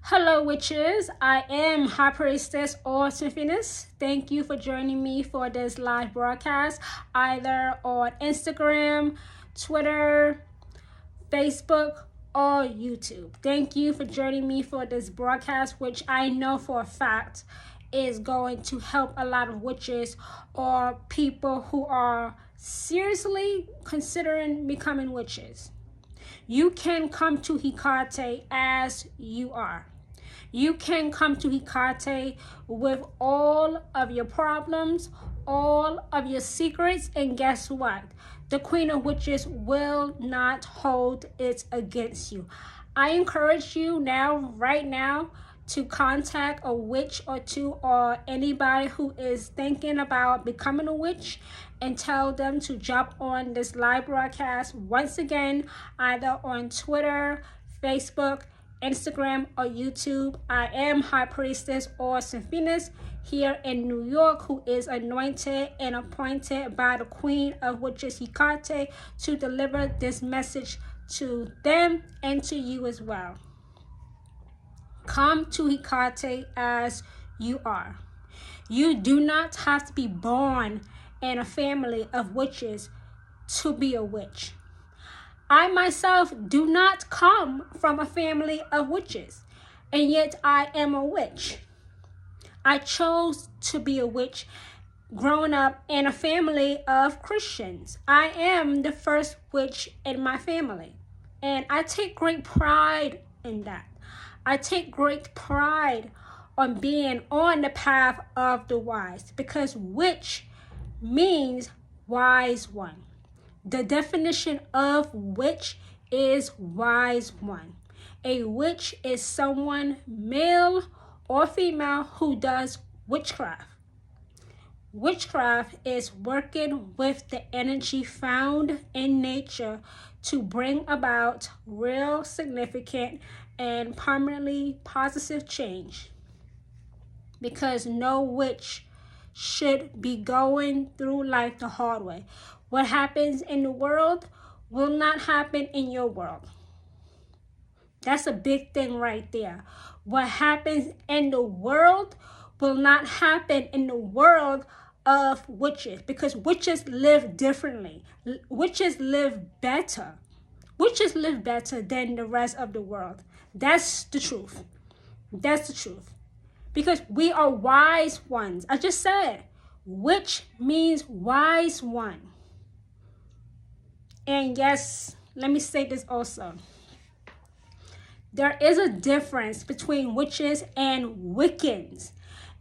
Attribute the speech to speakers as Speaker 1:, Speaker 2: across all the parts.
Speaker 1: Hello, witches. I am High Priestess or Symphonist. Thank you for joining me for this live broadcast, either on Instagram, Twitter, Facebook, or YouTube. Thank you for joining me for this broadcast, which I know for a fact is going to help a lot of witches or people who are seriously considering becoming witches. You can come to Hecate as you are. You can come to Hecate with all of your problems, all of your secrets, and guess what? The Queen of Witches will not hold it against you. I encourage you right now, to contact a witch or two or anybody who is thinking about becoming a witch and tell them to jump on this live broadcast once again, either on Twitter, Facebook, Instagram, or YouTube. I am High Priestess or Symphonist here in New York, who is anointed and appointed by the Queen of Witches, Hecate, to deliver this message to them and to you as well. Come to Hecate as you are. You do not have to be born in a family of witches to be a witch. I myself do not come from a family of witches, and yet I am a witch. I chose to be a witch growing up in a family of Christians. I am the first witch in my family, and I take great pride in that. I take great pride on being on the path of the wise, because witch means wise one. The definition of witch is wise one. A witch is someone, male or female, who does witchcraft. Witchcraft is working with the energy found in nature to bring about real, significant, and permanently positive change. Because no witch should be going through life the hard way. What happens in the world will not happen in your world. That's a big thing right there. What happens in the world will not happen in the world of witches, because witches live differently. Witches live better. Witches live better than the rest of the world. That's the truth. That's the truth. Because we are wise ones. I just said, witch means wise one. And yes, let me say this also. There is a difference between witches and Wiccans.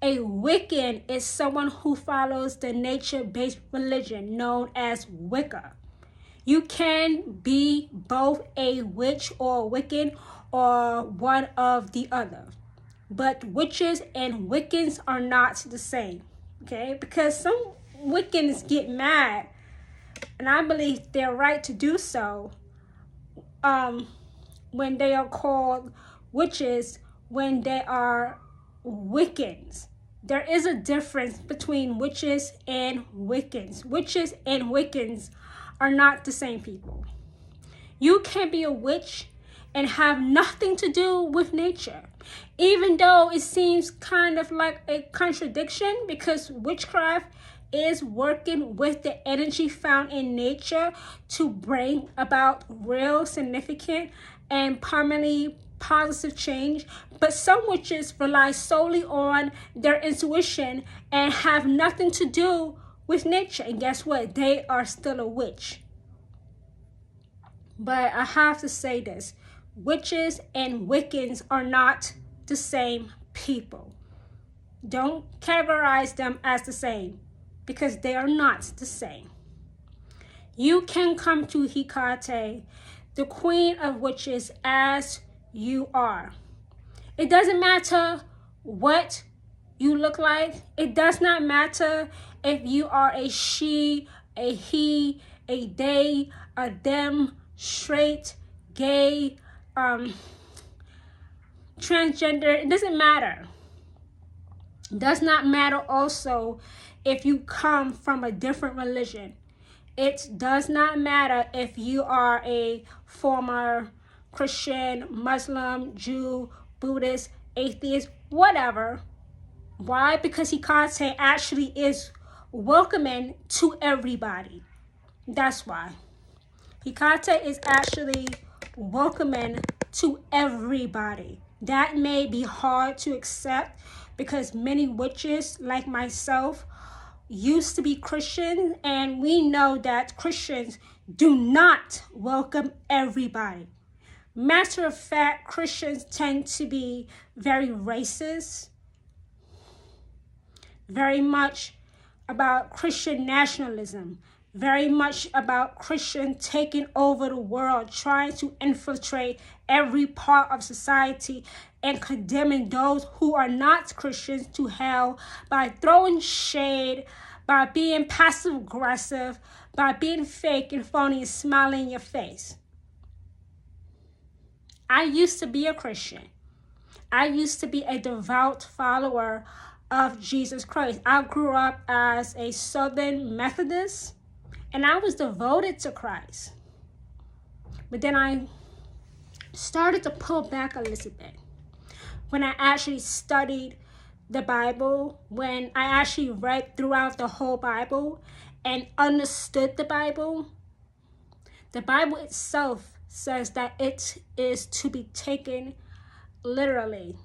Speaker 1: A Wiccan is someone who follows the nature-based religion known as Wicca. You can be both a witch or a Wiccan, or one of the other. But witches and Wiccans are not the same, okay? Because some Wiccans get mad, and I believe they're right to do so, when they are called witches, when they are Wiccans. There is a difference between witches and Wiccans. Witches and Wiccans are not the same people. You can be a witch and have nothing to do with nature, even though it seems kind of like a contradiction, because witchcraft is working with the energy found in nature to bring about real, significant, and permanently positive change. But some witches rely solely on their intuition and have nothing to do with nature, and guess what? They are still a witch. But I have to say this. Witches and Wiccans are not the same people. Don't categorize them as the same, because they are not the same. You can come to Hecate, the Queen of Witches, as you are. It doesn't matter what you look like. It does not matter if you are a she, a he, a they, a them, straight, gay, transgender. It doesn't matter. It does not matter also if you come from a different religion. It does not matter if you are a former Christian, Muslim, Jew, Buddhist, atheist, whatever. Why? Because Hecate actually is welcoming to everybody. That's why. Hecate is actually welcoming to everybody. That may be hard to accept because many witches like myself used to be Christian, and we know that Christians do not welcome everybody. Matter of fact, Christians tend to be very racist, very much about Christian nationalism, very much about Christian taking over the world, trying to infiltrate every part of society and condemning those who are not Christians to hell by throwing shade, by being passive aggressive, by being fake and phony and smiling in your face. I used to be a Christian. I used to be a devout follower of Jesus Christ. I grew up as a Southern Methodist, and I was devoted to Christ. But then I started to pull back a little bit when I actually studied the Bible, when I actually read throughout the whole Bible and understood the Bible. The Bible itself says that it is to be taken literally.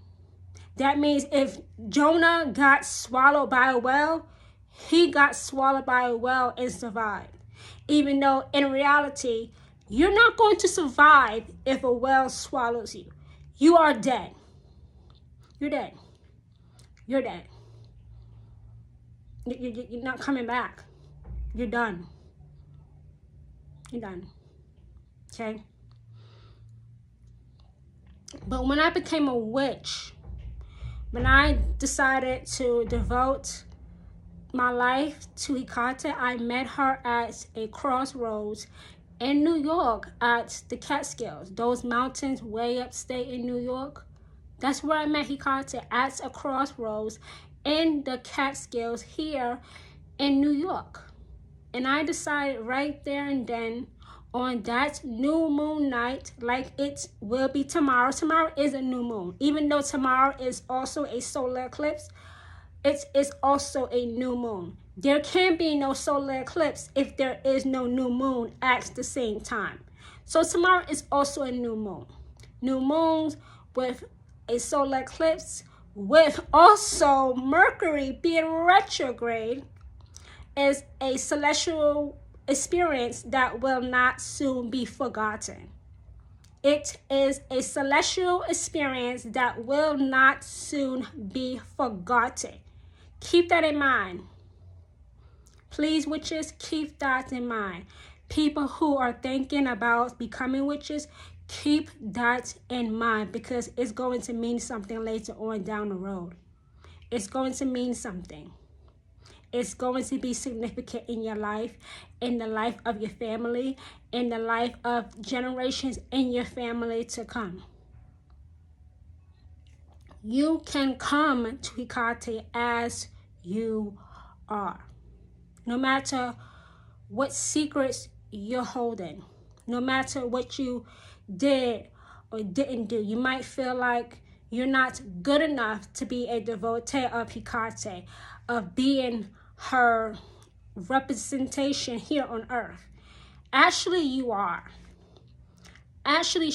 Speaker 1: That means if Jonah got swallowed by a whale, he got swallowed by a whale and survived. Even though in reality, you're not going to survive if a whale swallows you. You are dead. You're dead. You're dead. You're not coming back. You're done. You're done. Okay? But when I became a witch, when I decided to devote my life to Hecate, I met her at a crossroads in New York at the Catskills, those mountains way upstate in New York. That's where I met Hecate, at a crossroads in the Catskills here in New York. And I decided right there and then, on that new moon night, like it will be tomorrow. Tomorrow is a new moon. Even though tomorrow is also a solar eclipse, it is also a new moon. There can be no solar eclipse if there is no new moon at the same time. So tomorrow is also a new moon. New moons with a solar eclipse, with also Mercury being retrograde, is a celestial experience that will not soon be forgotten. It is a celestial experience that will not soon be forgotten. Keep that in mind. Please, witches, keep that in mind. People who are thinking about becoming witches, keep that in mind, because it's going to mean something later on down the road. It's going to mean something. It's going to be significant in your life, in the life of your family, in the life of generations in your family to come. You can come to Hecate as you are. No matter what secrets you're holding, no matter what you did or didn't do, you might feel like you're not good enough to be a devotee of Hecate, of being her representation here on earth. Actually, you are. Actually,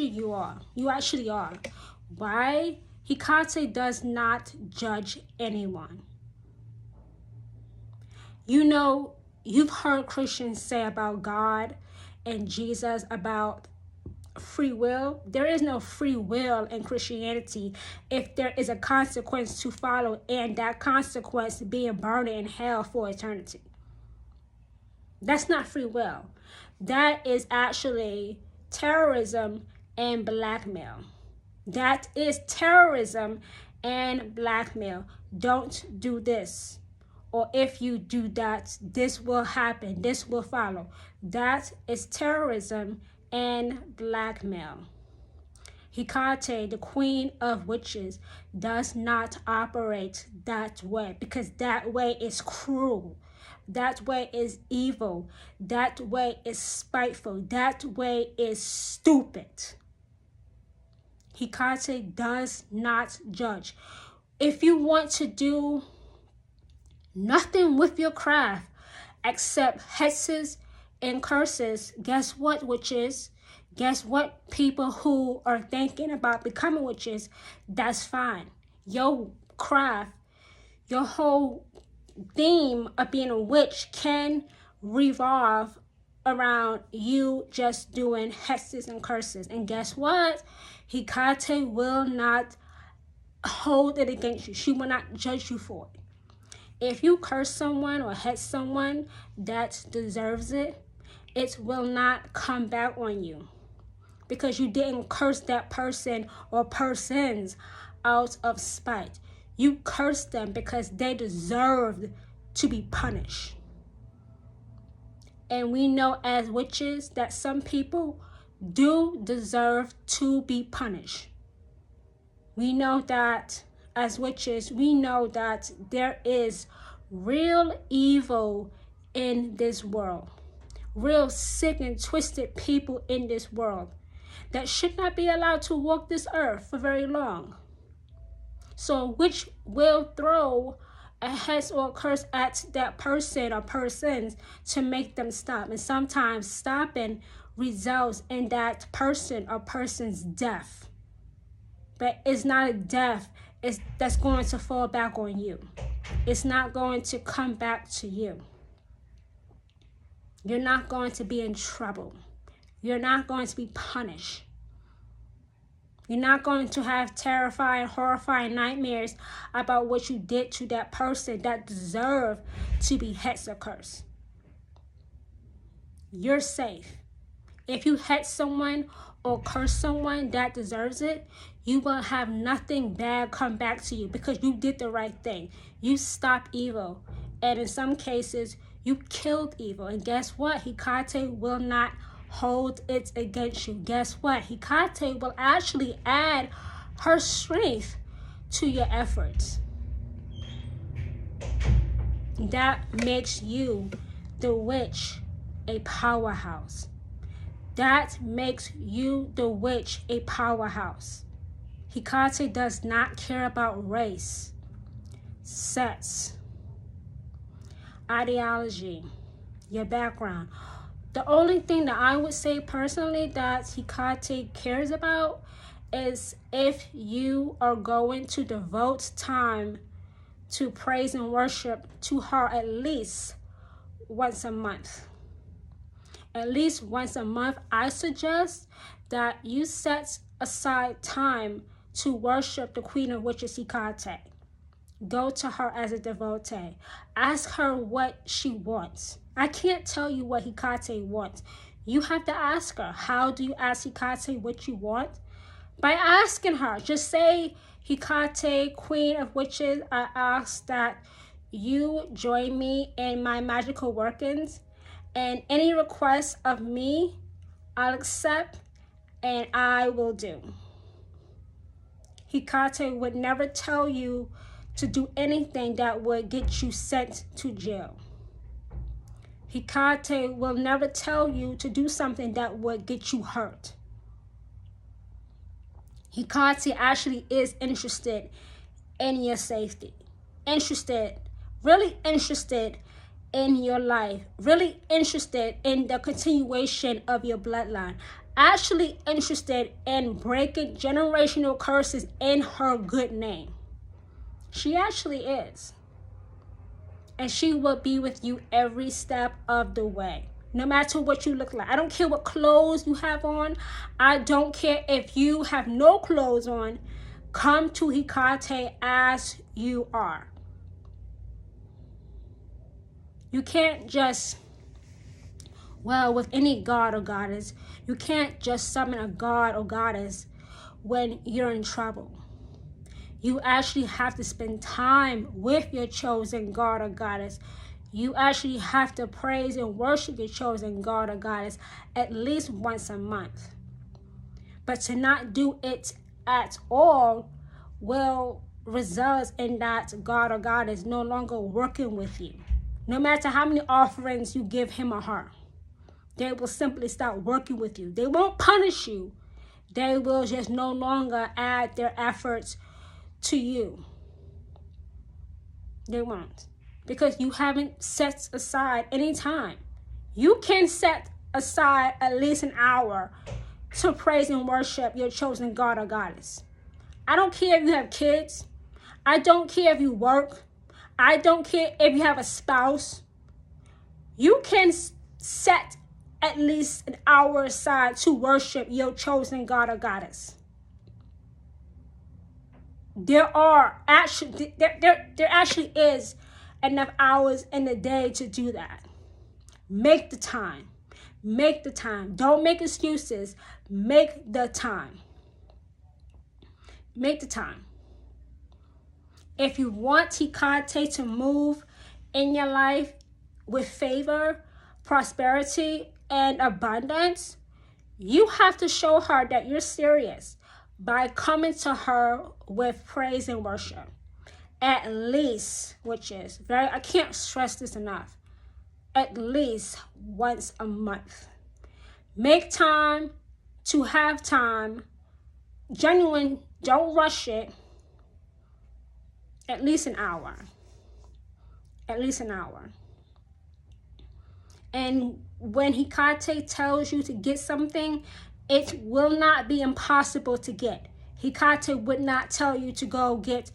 Speaker 1: you are. You actually are. Why? Hecate does not judge anyone. You know, you've heard Christians say about God and Jesus, about free will. There is no free will in Christianity if there is a consequence to follow, and that consequence being burned in hell for eternity. That's not free will. That is actually terrorism and blackmail. That is terrorism and blackmail. Don't do this. Or if you do that, this will happen. This will follow. That is terrorism and blackmail. Hecate, the queen of witches, does not operate that way, because that way is cruel. That way is evil. That way is spiteful. That way is stupid. Hecate does not judge. If you want to do nothing with your craft except hexes and curses, guess what, witches? Guess what, people who are thinking about becoming witches? That's fine. Your craft, your whole theme of being a witch can revolve around you just doing hexes and curses. And guess what? Hecate will not hold it against you. She will not judge you for it. If you curse someone or hex someone that deserves it, it will not come back on you, because you didn't curse that person or persons out of spite. You cursed them because they deserved to be punished. And we know as witches that some people do deserve to be punished. We know that as witches, we know that there is real evil in this world. Real sick and twisted people in this world that should not be allowed to walk this earth for very long. So which will throw a hex or a curse at that person or persons to make them stop. And sometimes stopping results in that person or person's death. But it's not a death that's going to fall back on you. It's not going to come back to you. You're not going to be in trouble. You're not going to be punished. You're not going to have terrifying, horrifying nightmares about what you did to that person that deserved to be hexed or cursed. You're safe. If you hex someone or curse someone that deserves it, you will have nothing bad come back to you because you did the right thing. You stopped evil. And in some cases, you killed evil. And guess what? Hecate will not hold it against you. Guess what? Hecate will actually add her strength to your efforts. That makes you, the witch, a powerhouse. That makes you, the witch, a powerhouse. Hecate does not care about race, sex, ideology, your background. The only thing that I would say personally that Hecate cares about is if you are going to devote time to praise and worship to her at least once a month. At least once a month, I suggest that you set aside time to worship the Queen of Witches, Hecate. Go to her as a devotee. Ask her what she wants. I can't tell you what Hecate wants. You have to ask her. How do you ask Hecate what you want? By asking her. Just say, Hecate, Queen of Witches, I ask that you join me in my magical workings, and any request of me, I'll accept and I will do. Hecate would never tell you to do anything that would get you sent to jail. Hecate will never tell you to do something that would get you hurt. Hecate actually is interested in your safety. Really interested in your life. Really interested in the continuation of your bloodline. Actually interested in breaking generational curses in her good name. She actually is. And she will be with you every step of the way. No matter what you look like. I don't care what clothes you have on. I don't care if you have no clothes on. Come to Hecate as you are. You can't just, with any god or goddess, you can't just summon a god or goddess when you're in trouble. You actually have to spend time with your chosen god or goddess. You actually have to praise and worship your chosen god or goddess at least once a month. But to not do it at all will result in that god or goddess no longer working with you. No matter how many offerings you give him or her, they will simply stop working with you. They won't punish you. They will just no longer add their efforts to you. They won't. Because you haven't set aside any time. You can set aside at least an hour to praise and worship your chosen God or goddess. I don't care if you have kids. I don't care if you work. I don't care if you have a spouse. You can set at least an hour aside to worship your chosen God or goddess. There actually is enough hours in the day to do that. Make the time. Make the time. Don't make excuses. Make the time. Make the time. If you want Hecate to move in your life with favor, prosperity, and abundance, you have to show her that you're serious by coming to her with praise and worship. At least, I can't stress this enough, at least once a month. Make time to have time. Genuine, don't rush it. At least an hour. At least an hour. And when Hecate tells you to get something, it will not be impossible to get. Hecate would not tell you to go get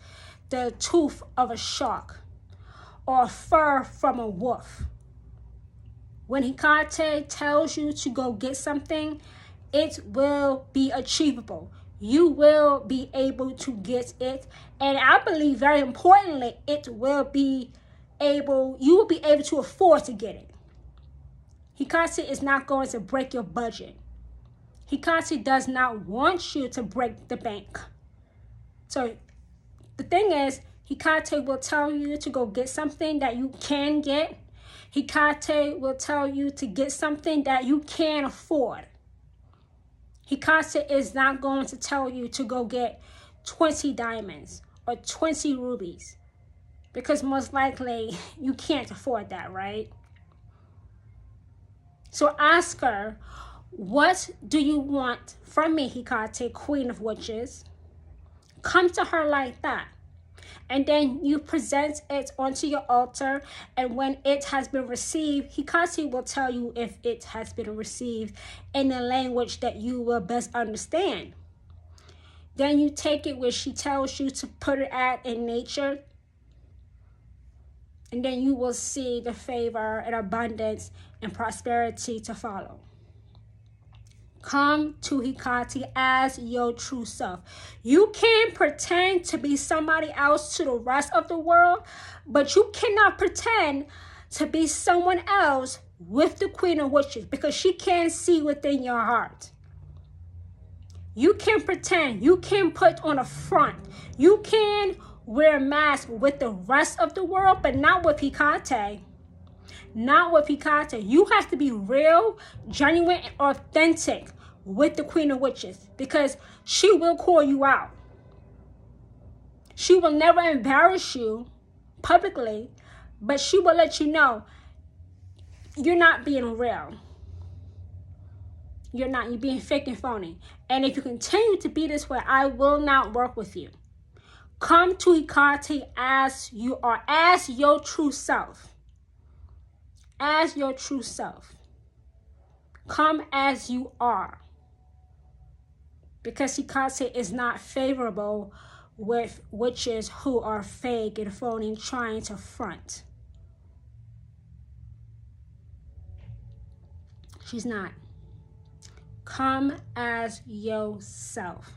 Speaker 1: the tooth of a shark or fur from a wolf. When Hecate tells you to go get something, it will be achievable. You will be able to get it. And I believe, very importantly, you will be able to afford to get it. Hecate is not going to break your budget. Hecate does not want you to break the bank. So the thing is, Hecate will tell you to go get something that you can get. Hecate will tell you to get something that you can afford. Hecate is not going to tell you to go get 20 diamonds or 20 rubies, because most likely you can't afford that, right? So ask her, what do you want from me, Hecate, Queen of Witches? Come to her like that. And then you present it onto your altar. And when it has been received, Hecate will tell you if it has been received in the language that you will best understand. Then you take it where she tells you to put it at in nature. And then you will see the favor and abundance and prosperity to follow. Come to Hecate as your true self. You can pretend to be somebody else to the rest of the world, but you cannot pretend to be someone else with the Queen of Witches, because she can't see within your heart. You can pretend. You can put on a front. You can wear a mask with the rest of the world, but not with Hecate. Not with Hecate. You have to be real, genuine, and authentic with the Queen of Witches, because she will call you out. She will never embarrass you publicly, but she will let you know you're not being real. You're not. You're being fake and phony. And if you continue to be this way, I will not work with you. Come to Hecate as you are, as your true self. As your true self. Come as you are. Because Hecate is not favorable with witches who are fake and phony, trying to front. She's not. Come as yourself.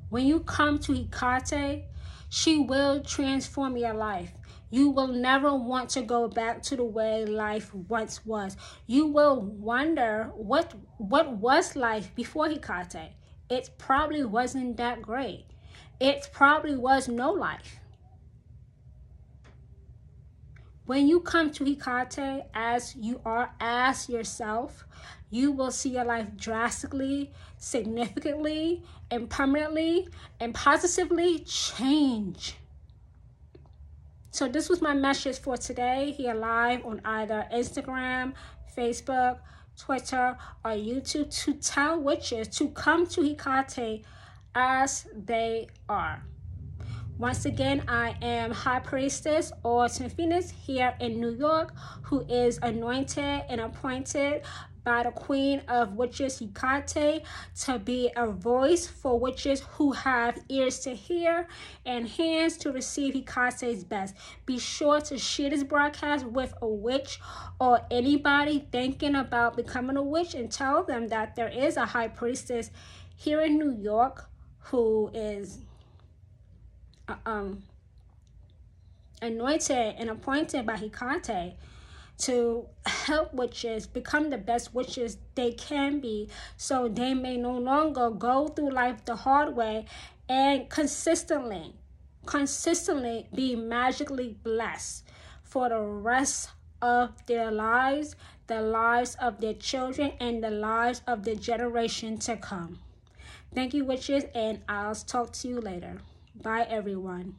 Speaker 1: When you come to Hecate, she will transform your life. You will never want to go back to the way life once was. You will wonder, what was life before Hecate? It probably wasn't that great. It probably was no life. When you come to Hecate as you are, as yourself, you will see your life drastically, significantly, and permanently, and positively change. So this was my message for today, here live on either Instagram, Facebook, Twitter, or YouTube to tell witches to come to Hecate as they are. Once again, I am High Priestess or Phoenix here in New York, who is anointed and appointed by the Queen of Witches, Hecate, to be a voice for witches who have ears to hear and hands to receive Hecate's best. Be sure to share this broadcast with a witch or anybody thinking about becoming a witch, and tell them that there is a High Priestess here in New York who is anointed and appointed by Hecate to help witches become the best witches they can be, so they may no longer go through life the hard way and consistently be magically blessed for the rest of their lives, the lives of their children, and the lives of the generation to come. Thank you, witches, and I'll talk to you later. Bye, everyone.